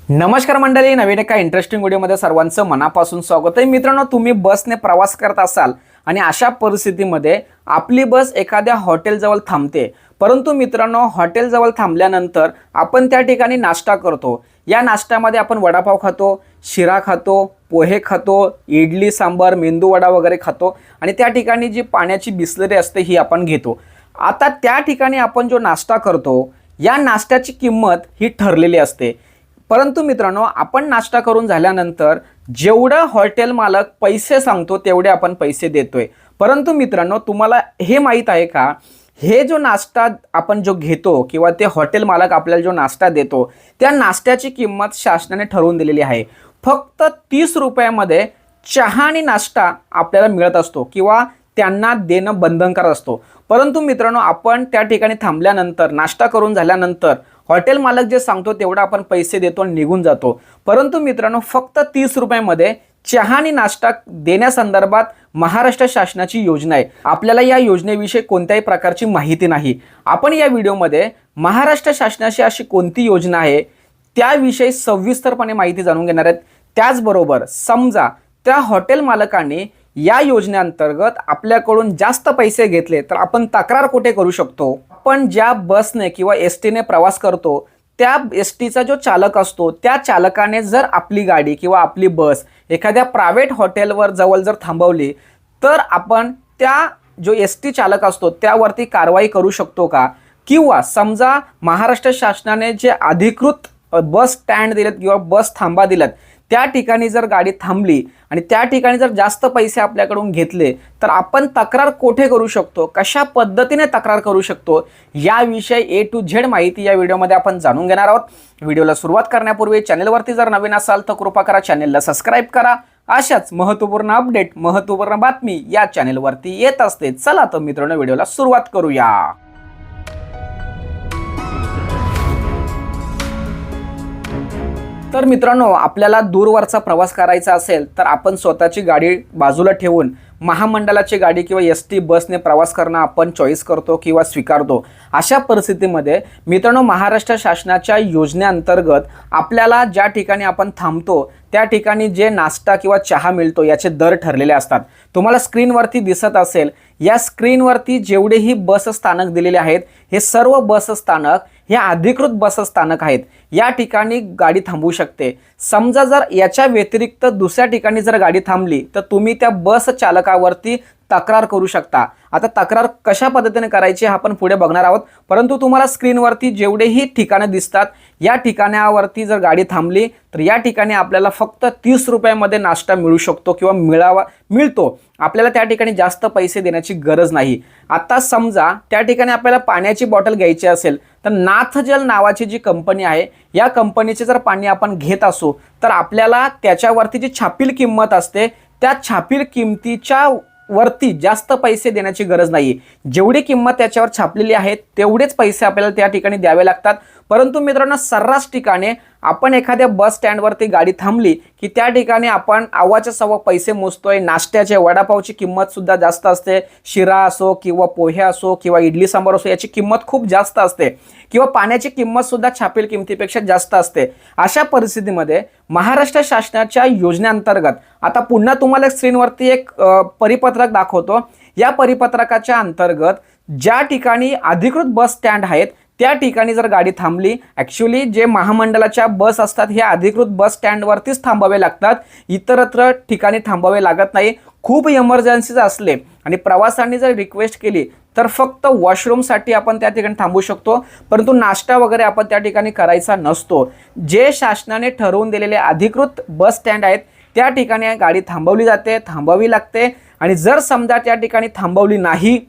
नमस्कार मंडळी, नवीन एका इंटरेस्टिंग व्हिडिओमध्ये सर्वांचं मनापासून स्वागत आहे। मित्रांनो, तुम्ही बसने प्रवास करत असाल आणि अशा परिस्थितीमध्ये आपली बस एखाद्या हॉटेलजवळ थांबते, परंतु मित्रांनो हॉटेलजवळ थांबल्यानंतर आपण त्या ठिकाणी नाश्ता करतो। या नाश्त्यामध्ये आपण वडापाव खातो, शिरा खातो, पोहे खातो, इडली सांबार, मेंदू वडा वगैरे खातो आणि त्या ठिकाणी जी पाण्याची बिसलरी असते ही आपण घेतो। आता त्या ठिकाणी आपण जो नाश्ता करतो या नाश्त्याची किंमत ही ठरलेली असते, परंतु मित्रांनो आपण नाश्ता करून झाल्यानंतर जेवढं हॉटेल मालक पैसे सांगतो तेवढे आपण पैसे देतोय। परंतु मित्रांनो तुम्हाला हे माहीत आहे का, हे जो नाश्ता आपण जो घेतो किंवा ते हॉटेल मालक आपल्याला जो नाश्ता देतो त्या नाश्त्याची किंमत शासनाने ठरवून दिलेली आहे। फक्त 30 रुपयामध्ये चहा आणि नाश्ता आपल्याला मिळत असतो किंवा त्यांना देणं बंधनकारक असतो। परंतु मित्रांनो आपण त्या ठिकाणी थांबल्यानंतर नाश्ता करून झाल्यानंतर हॉटेल मालक जे सांगतो तेवढा आपण पैसे देतो आणि निघून जातो। परंतु मित्रांनो फक्त 30 रुपयामध्ये चहा आणि नाश्ता देण्यासंदर्भात महाराष्ट्र शासनाची योजना आहे। आपल्याला या योजनेविषयी कोणत्याही प्रकारची माहिती नाही। आपण या व्हिडिओमध्ये महाराष्ट्र शासनाची अशी कोणती योजना आहे त्याविषयी सविस्तरपणे माहिती जाणून घेणार आहेत। त्याचबरोबर समजा त्या हॉटेल मालकाने या योजनेअंतर्गत आपल्याकडून जास्त पैसे घेतले तर आपण तक्रार कुठे करू शकतो। आपण ज्या बसने किंवा एसटीने प्रवास करतो त्या एसटीचा जो चालक असतो त्या चालकाने जर आपली गाडी किंवा आपली बस एखाद्या प्रायव्हेट हॉटेलवर जवळ जर थांबवली तर आपण त्या जो एसटी चालक असतो त्यावरती कारवाई करू शकतो का? किंवा समजा महाराष्ट्र शासनाने जे अधिकृत बस स्टँड दिलेत किंवा बस थांबा दिलेत त्या ठिकाणी जर गाडी थांबली आणि त्या ठिकाणी जर जास्त पैसे आपल्याकडून घेतले तर आपण तक्रार कोठे करू शकतो, कशा पद्धतीने तक्रार करू शकतो याविषयी A to Z माहिती या व्हिडिओमध्ये आपण जाणून घेणार आहोत। व्हिडिओला सुरुवात करण्यापूर्वी चॅनलवरती जर नवीन असाल तर कृपा करा चॅनलला सबस्क्राइब करा। अशाच महत्त्वपूर्ण अपडेट, महत्त्वपूर्ण बातमी या चॅनलवरती येत असते। चला तर मित्रांनो व्हिडिओला सुरुवात करूया। तर मित्रांनो आपल्याला दूरवरचा प्रवास करायचा असेल तर आपण स्वतःची गाडी बाजूला ठेवून महामंडळाची गाडी किंवा एसटी बसने प्रवास करणं आपण चॉईस करतो किंवा स्वीकारतो। अशा परिस्थितीमध्ये मित्रांनो महाराष्ट्र शासनाच्या योजनेअंतर्गत आपल्याला ज्या ठिकाणी आपण थांबतो त्या ठिकाणी जे नाश्ता किंवा चहा मिळतो याचे दर ठरलेले असतात। तुम्हाला स्क्रीनवरती दिसत असेल, या स्क्रीनवरती जेवढेही बस स्थानक दिलेले आहेत हे सर्व बस स्थानक हे अधिकृत बस स्थानक आहेत। या ठिकाणी गाडी थांबू शकते। समजा जर याच्या व्यतिरिक्त दुसऱ्या ठिकाणी जर गाडी थांबली तर तुम्ही त्या बस चालकावरती तक्रार करू शकता। आता तक्रार कशा पद्धतीने करायची हा आपण पुढे बघणार आहोत, परंतु तुम्हाला स्क्रीनवरती जेवढेही ठिकाणे दिसतात या ठिकाणावरती जर गाडी थांबली तर या ठिकाणी आपल्याला फक्त 30 रुपयामध्ये नाश्ता मिळू शकतो किंवा मिळतो। आपल्याला त्या ठिकाणी जास्त पैसे देण्याची गरज नाही। आता समजा त्या ठिकाणी आपल्याला पाण्याची बॉटल घ्यायची असेल तर नाथजल नावाची जी कंपनी आहे या कंपनीचे जर पाणी आपण घेत असू तर आपल्याला त्याच्यावरती जी छापील किंमत असते त्या छापील किमतीच्या वरती जास्त पैसे देण्याची गरज नाही। जेवढी किंमत त्याच्यावर छापलेली आहे तेवढेच पैसे आपल्याला त्या ठिकाणी द्यावे लागतात। परंतु मित्रांनो सर्रास ठिकाणी आपण एखाद्या बस स्टँडवरती गाडी थांबली की त्या ठिकाणी आपण आवाच्या सव्वा पैसे मोजतोय। नाश्त्याचे वडापावची किंमत सुद्धा जास्त असते, शिरा असो किंवा पोहे असो किंवा इडली सांबार असो याची किंमत खूप जास्त असते किंवा पाण्याची किंमत सुद्धा छापील किमतीपेक्षा जास्त असते। अशा परिस्थितीमध्ये महाराष्ट्र शासनाच्या योजनेअंतर्गत आता पुन्हा तुम्हाला स्क्रीनवरती एक परिपत्रक दाखवतो। या परिपत्रकाच्या अंतर्गत ज्या ठिकाणी अधिकृत बस स्टँड आहेत त्या ठिकाणी जर गाडी थांबली, ॲक्च्युली जे महामंडळाच्या बस असतात हे अधिकृत बस स्टँडवरतीच थांबावे लागतात, इतरत्र ठिकाणी थांबावे लागत नाही। खूप इमर्जन्सी असले आणि प्रवाशांनी जर रिक्वेस्ट केली तर फक्त वॉशरूमसाठी आपण त्या ठिकाणी थांबू शकतो, परंतु नाश्ता वगैरे आपण त्या ठिकाणी करायचा नसतो। जे शासनाने ठरवून दिलेले अधिकृत बस स्टँड आहेत त्या ठिकाणी गाडी थांबवली जाते, थांबावी लागते। आणि जर समजा त्या ठिकाणी थांबवली नाही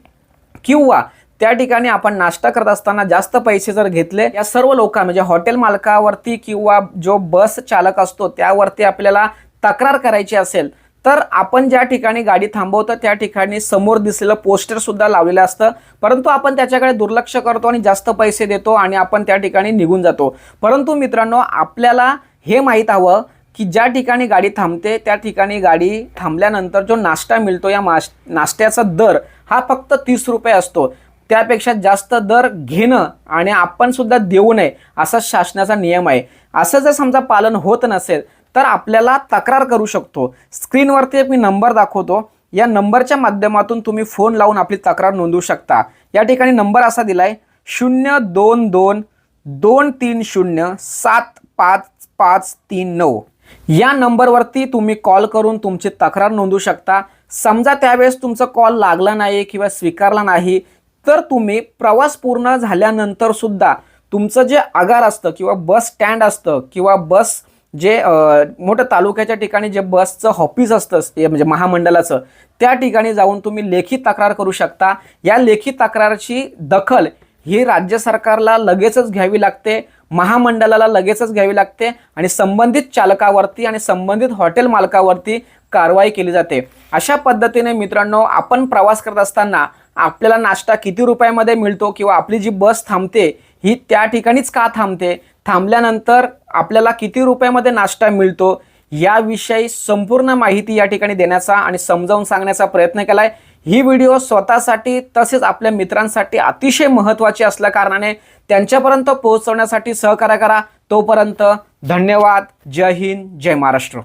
किंवा त्या ठिकाणी आपण नाश्ता करत असताना जास्त पैसे जर घेतले, या सर्व लोकांना म्हणजे हॉटेल मालकावरती किंवा जो बस चालक असतो त्यावरती आपल्याला तक्रार करायची असेल तर आपण ज्या ठिकाणी गाडी थांबवतो त्या ठिकाणी समोर दिसलेलं पोस्टर सुद्धा लावलेलं असतं, परंतु आपण त्याच्याकडे दुर्लक्ष करतो आणि जास्त पैसे देतो आणि आपण त्या ठिकाणी निघून जातो। परंतु मित्रांनो आपल्याला हे माहीत हवं की ज्या ठिकाणी गाडी थांबते त्या ठिकाणी गाडी थांबल्यानंतर जो नाश्ता मिळतो या नाश्त्याचा दर हा फक्त 30 रुपये असतो। त्यापेक्षा जास्त दर घेणं आणि आपण सुद्धा देऊ नये असा शासनाचा नियम आहे. असं जर समजा पालन होत नसेल तर आपल्याला तक्रार करू शकतो. स्क्रीनवरती एक मी नंबर दाखवतो, या नंबरच्या माध्यमातून तुम्ही फोन लावून आपली तक्रार नोंदवू शकता. या ठिकाणी नंबर असा दिलाय 022-230-75539. या नंबरवरती तुम्ही कॉल करून तुमची तक्रार नोंदवू शकता. समजा त्यावेळेस तुमचा कॉल लागला नाही किंवा स्वीकारला नाही तर तुम्ही प्रवास पूर्ण झाल्यानंतर सुद्धा तुमचं जे आगार असतं किंवा बस स्टँड असतं किंवा बस जे मोठं तालुक्याच्या ठिकाणी जे बसचं ऑफिस असतं म्हणजे महामंडळाचं, त्या ठिकाणी जाऊन तुम्ही लेखी तक्रार करू शकता. या लेखी तक्रारची दखल ही राज्य सरकारला लगेचच घ्यावी लागते, महामंडळाला लगेचच घ्यावी लागते आणि संबंधित चालकावरती आणि संबंधित हॉटेल मालकावरती कारवाई केली जाते. अशा पद्धतीने मित्रांनो, आपण प्रवास करत असताना आपल्याला नाश्ता किती रुपयामध्ये मिळतो किंवा आपली जी बस थांबते ही त्या ठिकाणीच का थांबते, थांबल्यानंतर आपल्याला किती रुपयामध्ये नाश्ता मिळतो, याविषयी संपूर्ण माहिती या ठिकाणी देण्याचा आणि समजावून सांगण्याचा प्रयत्न केलाय. ही व्हिडिओ स्वतःसाठी तसेच आपल्या मित्रांसाठी अतिशय महत्त्वाची असल्या कारणाने त्यांच्यापर्यंत पोहोचवण्यासाठी सहकार्य करा. तोपर्यंत धन्यवाद. जय हिंद, जय महाराष्ट्र.